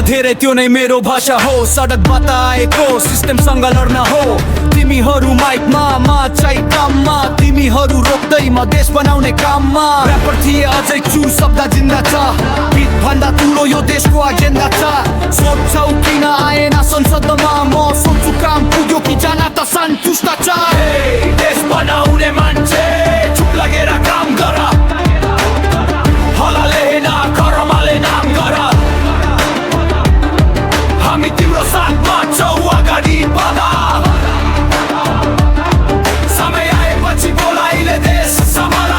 धेरै त्यो नै मेरो भाषा हो। सडक बताएको सिस्टमसँग लड्न हो। तिमीहरू माइकमा म चाहिँ काममा, तिमीहरू रोक्दैमा देश बनाउने काममा। ऱ्यापर थिए अझै चुर शब्द जिन्दा छ, गीत भन्दा ठुलो यो देशको एजेन्डा छ। सोध्छौ किन आएन संसदमा, म सोध्छु काम पुग्यो कि जनता सन्तुष्ट छ। देश बनाउने मान्छे चुप लागेर काम गर, हलाले होइन कर्मले नाम गर। हामी तिम्रो साथमा छौ, अगाडि बढ। समय आएपछि बोलाइले देश सम्हाल।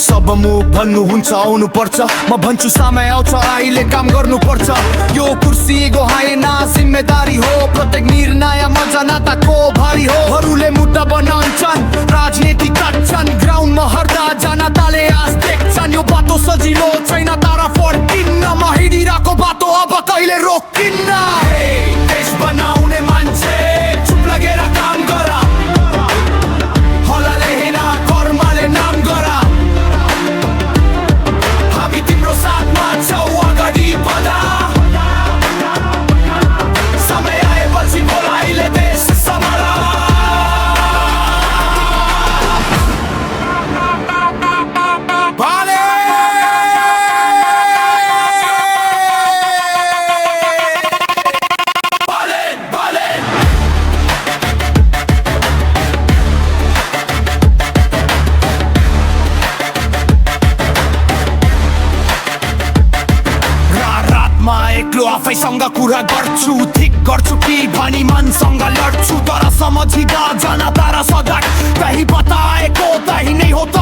सब मुख भन्नुहुन्छ आउनु पर्छ, म भन्छु समय आउँछ अहिले काम गर्नु पर्छ। यो कुर्सी गोहाएन जिम्मेदारी हो, प्रत्येक निर्णय म जनताको भारी हो। अरूले मुद्दा बनाउँछन्, राजनीति काट्छन्, ग्राउन्डमा हर्दा जनताले आज देख्छन्। यो बाटो सजिलो छैन तर फर्किन्न, म हिँडिरहेको बाटो अब कहिले रोकिन्न। देश बनाउने मान्छे चुप लागेर काम गर, हलाले होइन कर्मले नाम गर। तिम्रो साथमा छौ, अगाडि बढ। समय आएपछि बोलाइले देश सम्हाल। Balen! एक्लो आफैसँग कुरा गर्छु, ठिक गर्छु कि भनी मनसँग लड्छु। तर समझिदा जनता र सजग, त्यही बताएको त्यही नै हो त